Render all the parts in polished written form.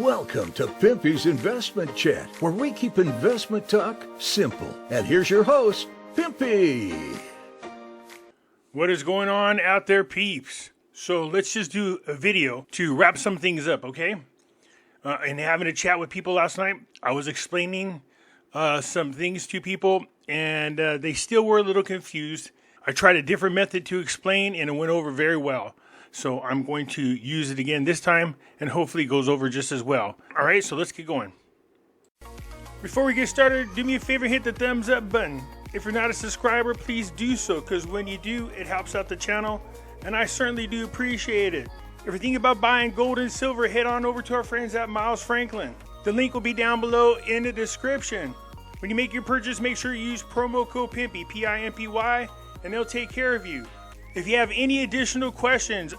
Welcome to Pimpy's Investment Chat, where we keep investment talk simple. And here's your host, Pimpy. What is going on out there, peeps? So let's just do a video to wrap some things up, okay? And having a chat with people last night, I was explaining some things to people, and they still were a little confused. I tried a different method to explain, and it went over very well. So I'm going to use it again this time, and hopefully it goes over just as well. All right, so let's get going. Before we get started, do me a favor, hit the thumbs up button. If you're not a subscriber, please do so, because when you do, it helps out the channel, and I certainly do appreciate it. If you're thinking about buying gold and silver, head on over to our friends at Miles Franklin. The link will be down below in the description. When you make your purchase, make sure you use promo code Pimpy, P-I-M-P-Y, and they'll take care of you. If you have any additional questions,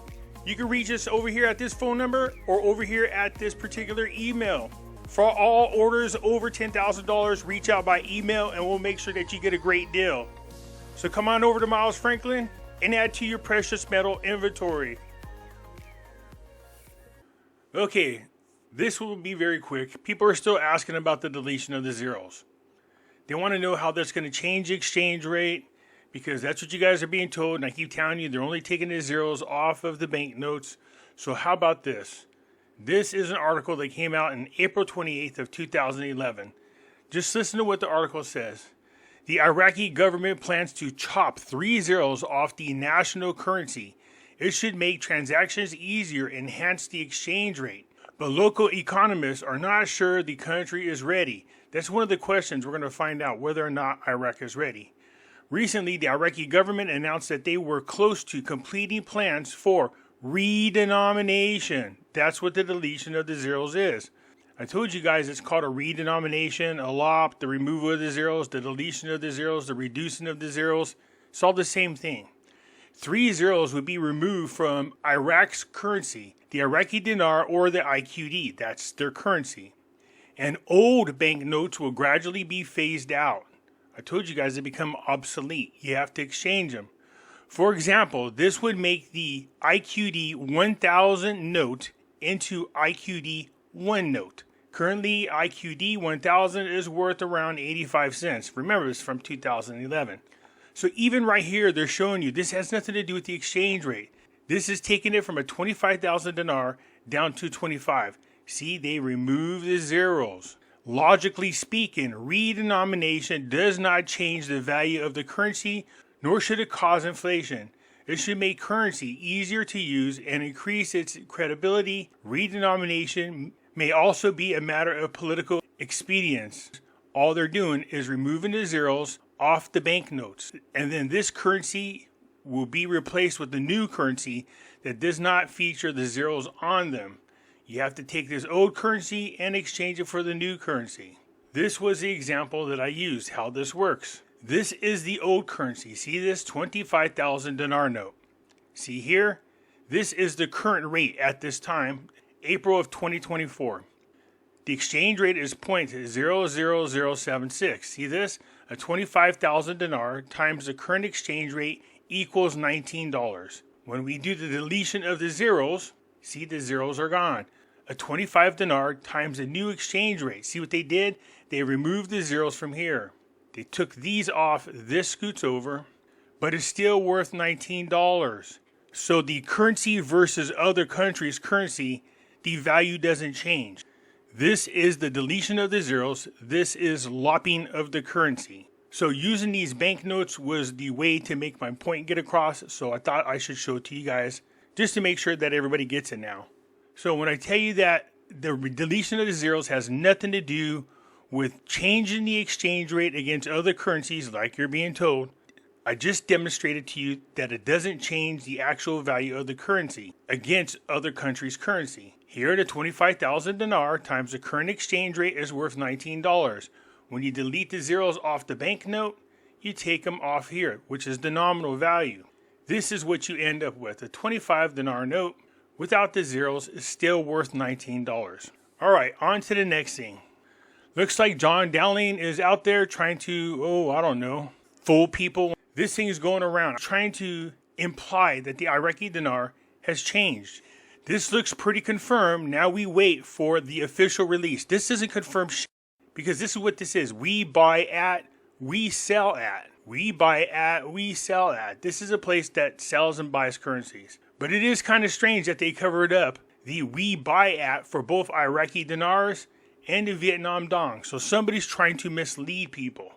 you can reach us over here at this phone number or over here at this particular email. For all orders over $10,000, reach out by email and we'll make sure that you get a great deal. So come on over to Miles Franklin and add to your precious metal inventory. Okay, this will be very quick. People are still asking about the deletion of the zeros. They want to know how that's going to change the exchange rate, because that's what you guys are being told, and I keep telling you they're only taking the zeros off of the banknotes. So how about this? This is an article that came out in April 28th of 2011. Just listen to what the article says. The Iraqi government plans to chop 3 zeros off the national currency. It should make transactions easier and enhance the exchange rate. But local economists are not sure the country is ready. That's one of the questions we're going to find out, whether or not Iraq is ready. Recently, the Iraqi government announced that they were close to completing plans for redenomination. That's what the deletion of the zeros is. I told you guys it's called a redenomination, a LOP, the removal of the zeros, the deletion of the zeros, the reducing of the zeros. It's all the same thing. 3 zeros would be removed from Iraq's currency, the Iraqi dinar or the IQD. That's their currency. And old banknotes will gradually be phased out. I told you guys they become obsolete. You have to exchange them. For example, this would make the IQD 1000 note into IQD 1 note. Currently, IQD 1000 is worth around 85 cents. Remember, it's from 2011. So even right here, they're showing you this has nothing to do with the exchange rate. This is taking it from a 25,000 dinar down to 25. See, they remove the zeros. Logically speaking, redenomination does not change the value of the currency, nor should it cause inflation. It should make currency easier to use and increase its credibility. Redenomination may also be a matter of political expedience. All they're doing is removing the zeros off the banknotes, and then this currency will be replaced with the new currency that does not feature the zeros on them. You have to take this old currency and exchange it for the new currency. This was the example that I used, how this works. This is the old currency. See this 25,000 dinar note? See here? This is the current rate at this time, April of 2024. The exchange rate is 0.00076. See this? A 25,000 dinar times the current exchange rate equals $19. When we do the deletion of the zeros, see the zeros are gone. A 25 dinar times the new exchange rate. See what they did? They removed the zeros from here. They took these off. This scoots over, but it's still worth $19. So the currency versus other countries' currency, the value doesn't change. This is the deletion of the zeros. This is lopping of the currency. So using these banknotes was the way to make my point get across. So I thought I should show it to you guys just to make sure that everybody gets it now. So when I tell you that the deletion of the zeros has nothing to do with changing the exchange rate against other currencies like you're being told, I just demonstrated to you that it doesn't change the actual value of the currency against other countries' currency. Here, the 25,000 dinar times the current exchange rate is worth $19. When you delete the zeros off the banknote, you take them off here, which is the nominal value. This is what you end up with. A 25 dinar note without the zeros is still worth $19. All right, on to the next thing. Looks like John Dowling is out there trying to, fool people. This thing is going around trying to imply that the Iraqi dinar has changed. This looks pretty confirmed. Now we wait for the official release. This isn't confirmed shit, because this is what this is. We buy at, we sell at. We buy at, we sell at. This is a place that sells and buys currencies. But it is kind of strange that they covered up the we buy at for both Iraqi dinars and the Vietnam dong. So somebody's trying to mislead people.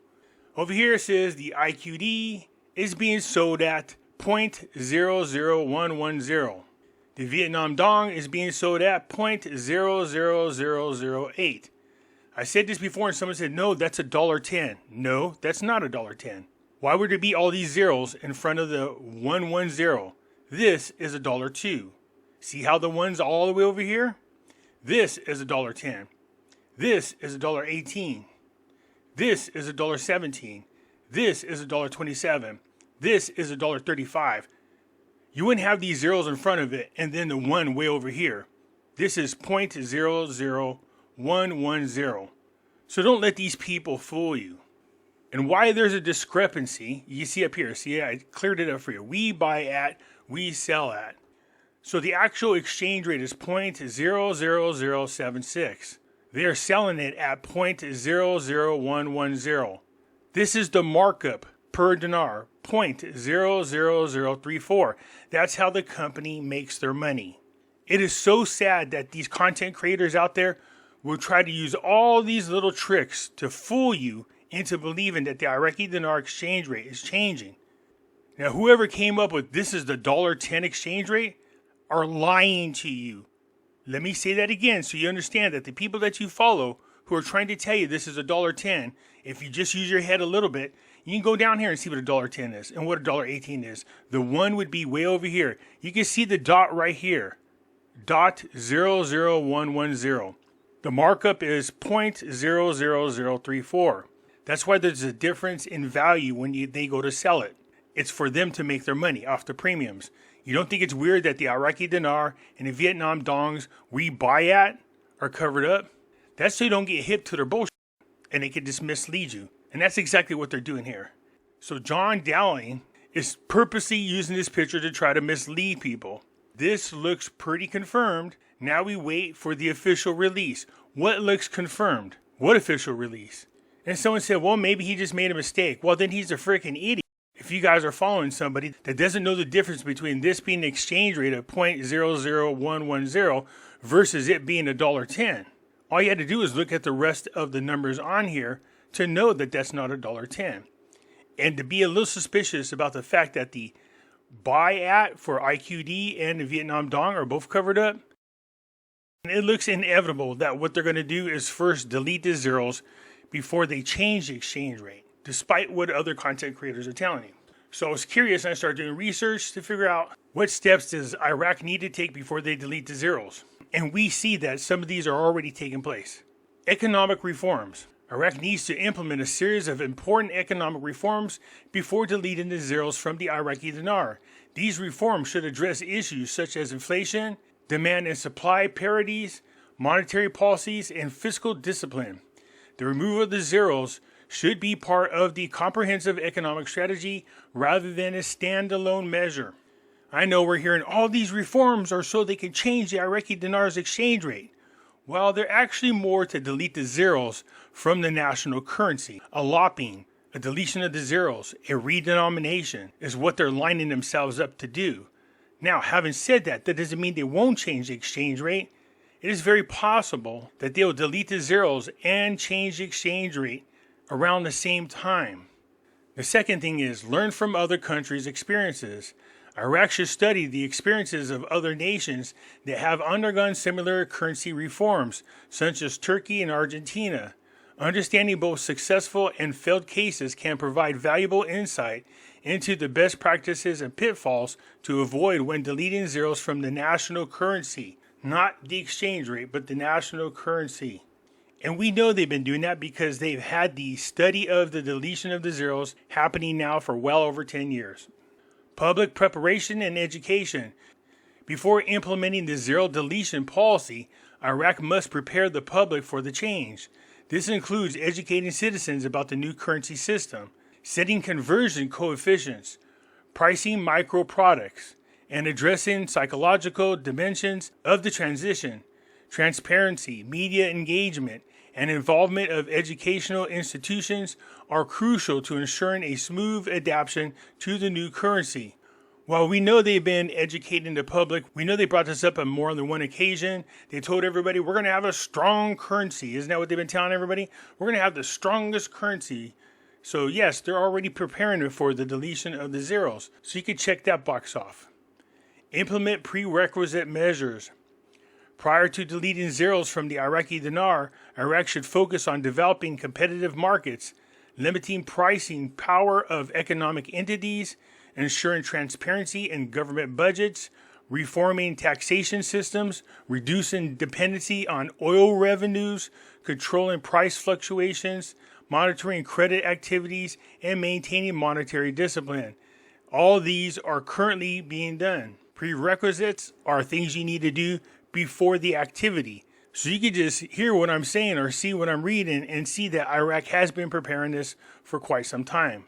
Over here it says the IQD is being sold at 0.00110. The Vietnam dong is being sold at 0.00008. I said this before and someone said, no, that's $1.10. No, that's not $1.10. Why would there be all these zeros in front of the 110? This is $1.02. See how the one's all the way over here? This is $1.10. This is $1.18. This is $1.17. This is $1.27. This is $1.35. You wouldn't have these zeros in front of it and then the one way over here. This is 0.00110. So don't let these people fool you. And why there's a discrepancy, you see up here. See, I cleared it up for you. We buy at, we sell at. So the actual exchange rate is 0.00076. They are selling it at 0.00110. This is the markup per dinar, 0.00034. That's how the company makes their money. It is so sad that these content creators out there will try to use all these little tricks to fool you into believing that the Iraqi dinar exchange rate is changing. Now, whoever came up with this is the $1.10 exchange rate are lying to you. Let me say that again so you understand that the people that you follow who are trying to tell you this is $1.10, if you just use your head a little bit, you can go down here and see what $1.10 is and what $1.18 is. The one would be way over here. You can see the dot right here. .00110. The markup is 0.00034. That's why there's a difference in value when they go to sell it. It's for them to make their money off the premiums. You don't think it's weird that the Iraqi dinar and the Vietnam dongs we buy at are covered up? That's so you don't get hip to their bullshit and they can just mislead you. And that's exactly what they're doing here. So John Dowling is purposely using this picture to try to mislead people. This looks pretty confirmed. Now we wait for the official release. What looks confirmed? What official release? And someone said, well, maybe he just made a mistake. Well, then he's a freaking idiot. If you guys are following somebody that doesn't know the difference between this being an exchange rate of 0.00110 versus it being $1.10, all you had to do is look at the rest of the numbers on here to know that that's not $1.10. And to be a little suspicious about the fact that the buy at for IQD and the Vietnam dong are both covered up. And it looks inevitable that what they're going to do is first delete the zeros before they change the exchange rate, despite what other content creators are telling you. So I was curious and I started doing research to figure out what steps does Iraq need to take before they delete the zeros. And we see that some of these are already taking place. Economic reforms. Iraq needs to implement a series of important economic reforms before deleting the zeros from the Iraqi dinar. These reforms should address issues such as inflation, demand and supply parities, monetary policies, and fiscal discipline. The removal of the zeros should be part of the comprehensive economic strategy rather than a standalone measure. I know we're hearing all these reforms are so they can change the Iraqi dinar's exchange rate. Well, they're actually more to delete the zeros from the national currency. A lopping, a deletion of the zeros, a redenomination is what they're lining themselves up to do. Now, having said that, that doesn't mean they won't change the exchange rate. It is very possible that they'll delete the zeros and change the exchange rate around the same time. The second thing is learn from other countries' experiences. Iraq should study the experiences of other nations that have undergone similar currency reforms, such as Turkey and Argentina. Understanding both successful and failed cases can provide valuable insight into the best practices and pitfalls to avoid when deleting zeros from the national currency. Not the exchange rate, but the national currency. And we know they've been doing that because they've had the study of the deletion of the zeros happening now for well over 10 years. Public preparation and education. Before implementing the zero deletion policy, Iraq must prepare the public for the change. This includes educating citizens about the new currency system, setting conversion coefficients, pricing micro products, and addressing psychological dimensions of the transition. Transparency, media engagement, and involvement of educational institutions are crucial to ensuring a smooth adaptation to the new currency. While we know they've been educating the public, we know they brought this up on more than one occasion. They told everybody, we're going to have a strong currency. Isn't that what they've been telling everybody? We're going to have the strongest currency. So yes, they're already preparing for the deletion of the zeros. So you can check that box off. Implement prerequisite measures. Prior to deleting zeros from the Iraqi dinar, Iraq should focus on developing competitive markets, limiting pricing power of economic entities, ensuring transparency in government budgets, reforming taxation systems, reducing dependency on oil revenues, controlling price fluctuations, monitoring credit activities, and maintaining monetary discipline. All these are currently being done. Prerequisites are things you need to do before the activity. So you can just hear what I'm saying or see what I'm reading and see that Iraq has been preparing this for quite some time.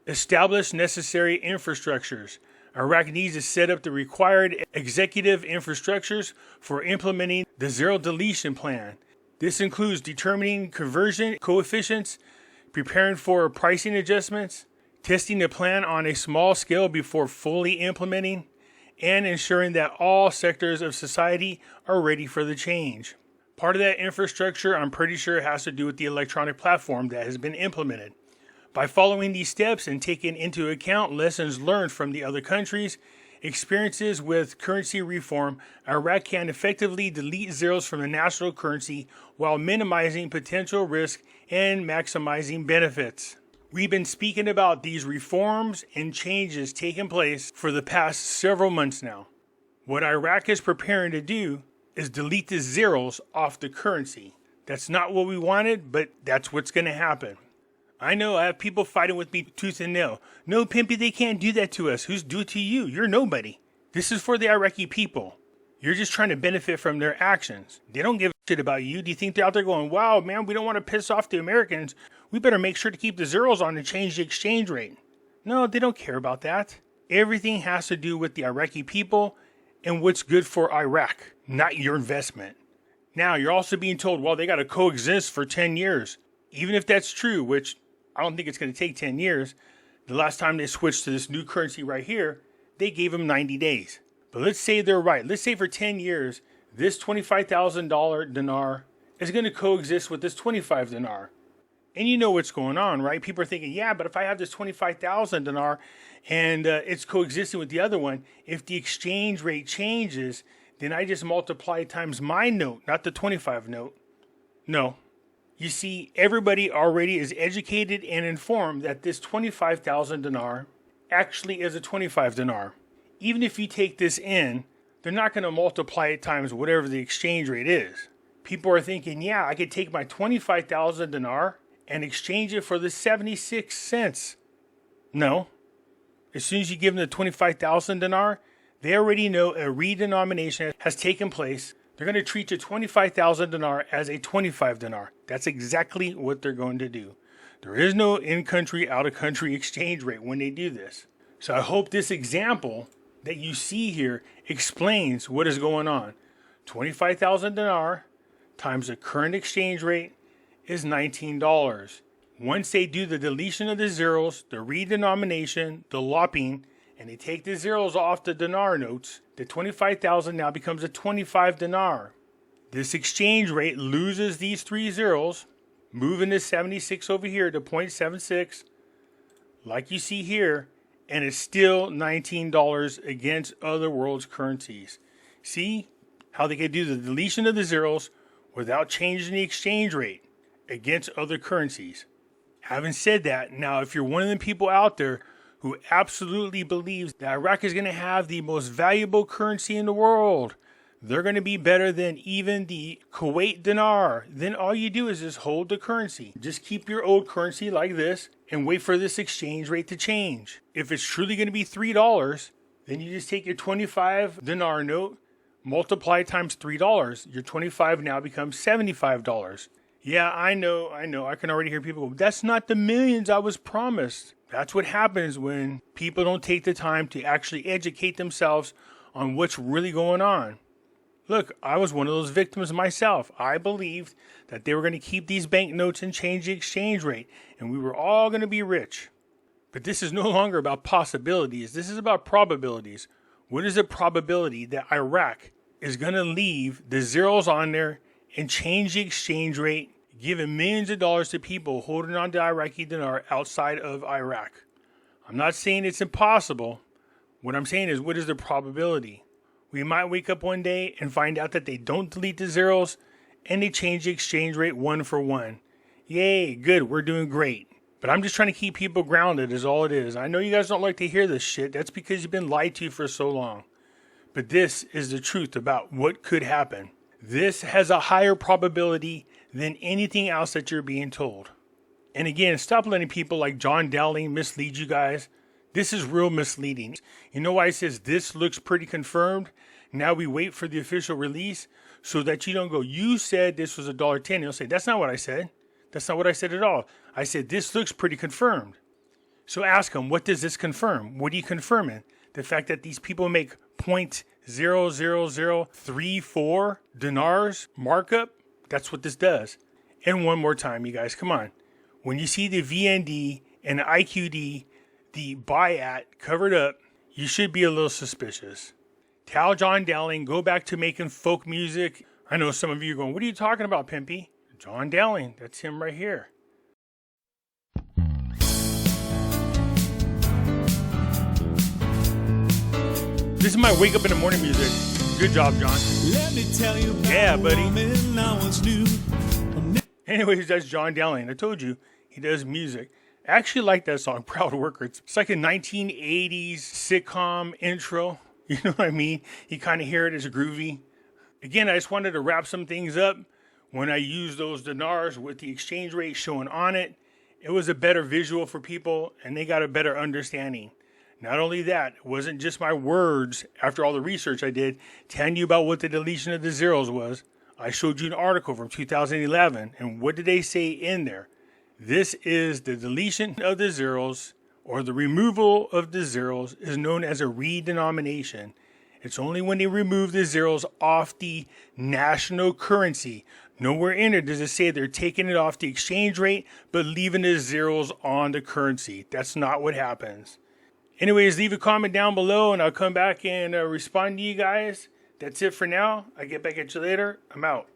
Establish necessary infrastructures. Iraq needs to set up the required executive infrastructures for implementing the zero deletion plan. This includes determining conversion coefficients, preparing for pricing adjustments, testing the plan on a small scale before fully implementing, and ensuring that all sectors of society are ready for the change. Part of that infrastructure, I'm pretty sure, has to do with the electronic platform that has been implemented. By following these steps and taking into account lessons learned from the other countries' experiences with currency reform, Iraq can effectively delete zeros from the national currency while minimizing potential risk and maximizing benefits. We've been speaking about these reforms and changes taking place for the past several months now. What Iraq is preparing to do is delete the zeros off the currency. That's not what we wanted, but that's what's going to happen. I know I have people fighting with me tooth and nail. No, Pimpy, they can't do that to us. Who's do it to you? You're nobody. This is for the Iraqi people. You're just trying to benefit from their actions. They don't give a shit about you. Do you think they're out there going, wow, man, we don't want to piss off the Americans. We better make sure to keep the zeros on and change the exchange rate. No, they don't care about that. Everything has to do with the Iraqi people and what's good for Iraq, not your investment. Now, you're also being told, well, they got to coexist for 10 years. Even if that's true, which I don't think it's going to take 10 years. The last time they switched to this new currency right here, they gave them 90 days. But let's say they're right. Let's say for 10 years, this $25,000 dinar is going to coexist with this 25 dinar. And you know what's going on, right? People are thinking, yeah, but if I have this 25,000 dinar and it's coexisting with the other one, if the exchange rate changes, then I just multiply times my note, not the 25 note. No. You see, everybody already is educated and informed that this 25,000 dinar actually is a 25 dinar. Even if you take this in, they're not going to multiply it times whatever the exchange rate is. People are thinking, yeah, I could take my 25,000 dinar and exchange it for the 76 cents. No. As soon as you give them the 25,000 dinar, they already know a redenomination has taken place. They're going to treat the 25,000 dinar as a 25 dinar. That's exactly what they're going to do. There is no in-country, out-of-country exchange rate when they do this. So I hope this example that you see here explains what is going on. 25,000 dinar times the current exchange rate is $19. Once they do the deletion of the zeros, the redenomination, the lopping, and they take the zeros off the dinar notes, the 25,000 now becomes a 25 dinar. This exchange rate loses these three zeros, moving this 76 over here to 0.76, like you see here, and it's still $19 against other world's currencies. See how they can do the deletion of the zeros without changing the exchange rate against other currencies. Having said that, now if you're one of the people out there who absolutely believes that Iraq is going to have the most valuable currency in the world, they're going to be better than even the Kuwait dinar, then all you do is just hold the currency. Just keep your old currency like this and wait for this exchange rate to change. If it's truly going to be $3, then you just take your 25 dinar note, multiply times $3. Your 25 now becomes $75. Yeah, I know. I can already hear people go, that's not the millions I was promised. That's what happens when people don't take the time to actually educate themselves on what's really going on. Look, I was one of those victims myself. I believed that they were going to keep these banknotes and change the exchange rate, and we were all going to be rich. But this is no longer about possibilities. This is about probabilities. What is the probability that Iraq is going to leave the zeros on there and change the exchange rate, giving millions of dollars to people holding on to Iraqi dinar outside of Iraq? I'm not saying it's impossible. What I'm saying is, what is the probability? We might wake up one day and find out that they don't delete the zeros and they change the exchange rate 1 for 1. Yay, good, we're doing great. But I'm just trying to keep people grounded is all it is. I know you guys don't like to hear this shit. That's because you've been lied to for so long. But this is the truth about what could happen. This has a higher probability than anything else that you're being told. And again, stop letting people like John Dowling mislead you guys. This is real misleading. You know why it says this looks pretty confirmed? Now we wait for the official release so that you don't go, you said this was $1.10. You'll say, that's not what I said. That's not what I said at all. I said, this looks pretty confirmed. So ask them, what does this confirm? What are you confirming? The fact that these people make 0.00034 dinars markup? That's what this does. And one more time, you guys, come on. When you see the VND and the IQD, the buy at covered up, you should be a little suspicious. Tell John Dowling, go back to making folk music. I know some of you are going, what are you talking about, Pimpy? John Dowling, that's him right here. This is my wake up in the morning music. Good job, John. Let me tell you about yeah, buddy. I once knew. Anyways, that's John Dowling. I told you, he does music. I actually like that song, Proud Worker. It's like a 1980s sitcom intro. You know what I mean? You kind of hear it as groovy. Again, I just wanted to wrap some things up. When I used those dinars with the exchange rate showing on it, it was a better visual for people and they got a better understanding. Not only that, it wasn't just my words after all the research I did telling you about what the deletion of the zeros was. I showed you an article from 2011, and what did they say in there? This is the deletion of the zeros, or the removal of the zeros, is known as a redenomination. It's only when they remove the zeros off the national currency. Nowhere in it does it say they're taking it off the exchange rate, but leaving the zeros on the currency. That's not what happens. Anyways, leave a comment down below and I'll come back and respond to you guys. That's it for now. I'll get back at you later. I'm out.